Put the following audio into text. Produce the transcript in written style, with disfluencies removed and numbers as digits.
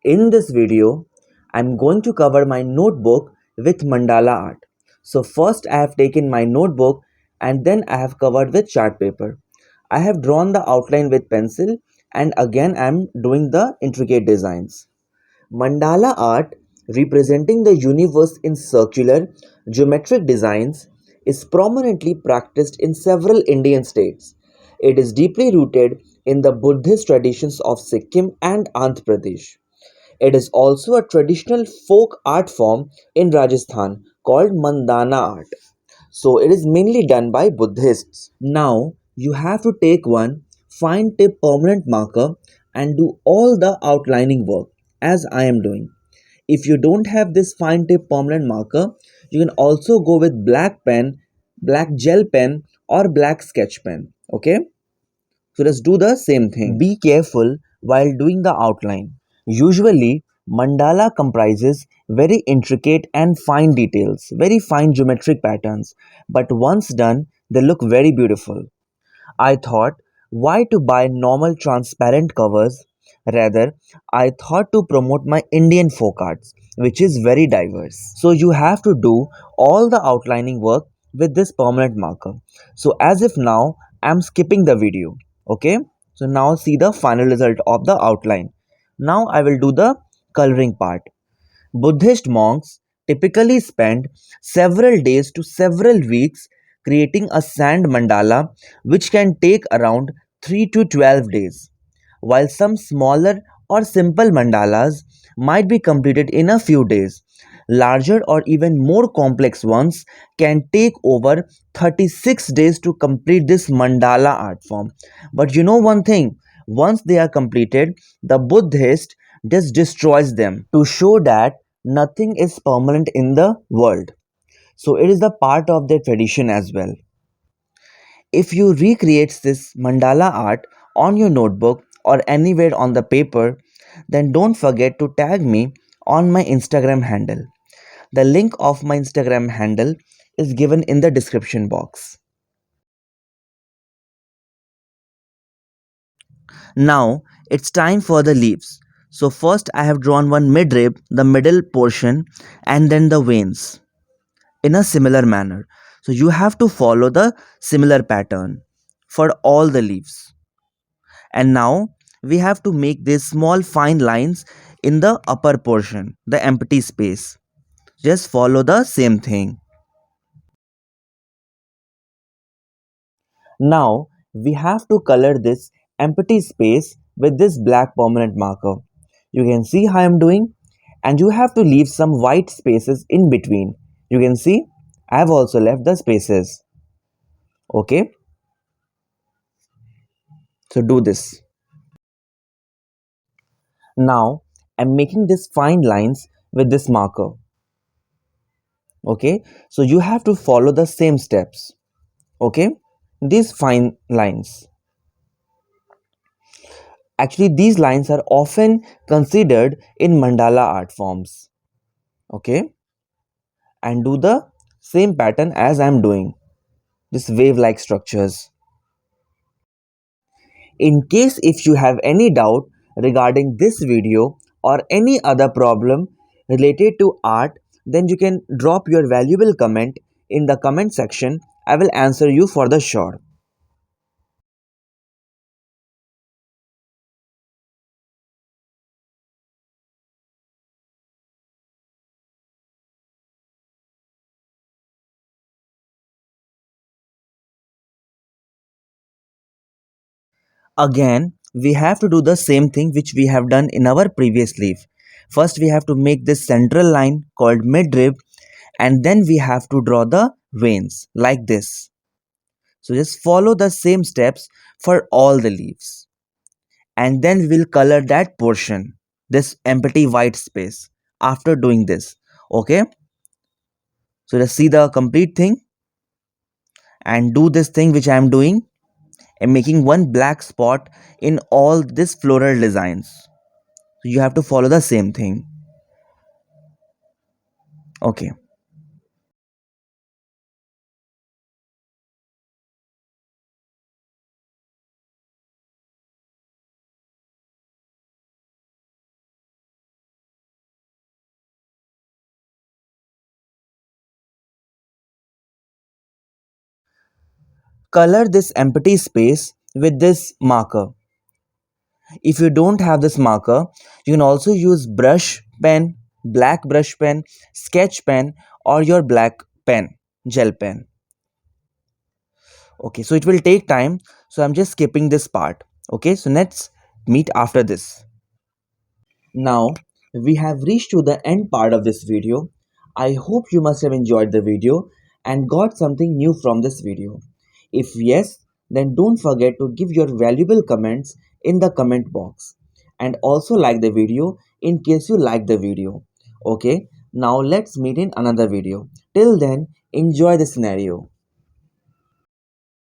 In this video, I'm going to cover my notebook with mandala art. So first I have taken my notebook and then I have covered with chart paper. I have drawn the outline with pencil and again I'm doing the intricate designs. Mandala art, representing the universe in circular, geometric designs, is prominently practiced in several Indian states. It is deeply rooted in the Buddhist traditions of Sikkim and Andhra Pradesh. It is also a traditional folk art form in Rajasthan called mandana art. So it is mainly done by Buddhists. Now you have to take one fine tip permanent marker and do all the outlining work as I am doing. If you don't have this fine tip permanent marker, you can also go with black pen, black gel pen or black sketch pen. Okay? So let's do the same thing. Be careful while doing the outline. Usually, mandala comprises very intricate and fine details, very fine geometric patterns, but once done, they look very beautiful. I thought, why to buy normal transparent covers? Rather, I thought to promote my Indian folk arts, which is very diverse. So you have to do all the outlining work with this permanent marker. So as if now I'm skipping the video. Okay. So now see the final result of the outline. Now I will do the coloring part. Buddhist monks typically spend several days to several weeks creating a sand mandala, which can take around 3 to 12 days, while some smaller or simple mandalas might be completed in a few days. Larger or even more complex ones can take over 36 days to complete this mandala art form. But you know one thing, once they are completed, the Buddhist just destroys them to show that nothing is permanent in the world. So it is the part of their tradition as well. If you recreate this mandala art on your notebook or anywhere on the paper, then don't forget to tag me on my Instagram handle. The link of my Instagram handle is given in the description box. Now it's time for the leaves. So first I have drawn one midrib, the middle portion, and then the veins in a similar manner. So you have to follow the similar pattern for all the leaves. And now we have to make these small fine lines in the upper portion, the empty space. Just follow the same thing. Now we have to color this empty space with this black permanent marker. You can see how I am doing, and you have to leave some white spaces in between. You can see I have also left the spaces. Okay, so do this. Now I'm making these fine lines with this marker. Okay, so you have to follow the same steps. Okay, these fine lines. Actually, these lines are often considered in mandala art forms. Okay, and do the same pattern as I'm doing. This wave like structures. In case if you have any doubt regarding this video or any other problem related to art, then you can drop your valuable comment in the comment section. I will answer you for the sure. Again, we have to do the same thing which we have done in our previous leaf. First, we have to make this central line called midrib, and then we have to draw the veins like this. So just follow the same steps for all the leaves. And then we will color that portion, this empty white space after doing this. Okay, so just see the complete thing and do this thing which I am doing and making one black spot in all this floral designs. So you have to follow the same thing. Okay, color this empty space with this marker. If you don't have this marker, you can also use brush pen, black brush pen, sketch pen, or your black pen, gel pen. Okay, so it will take time, so I'm just skipping this part. Okay, so let's meet after this. Now we have reached to the end part of this video. I hope you must have enjoyed the video and got something new from this video. If yes, then don't forget to give your valuable comments in the comment box and also like the video in case you like the video. Okay, now let's meet in another video. Till then, enjoy the scenario.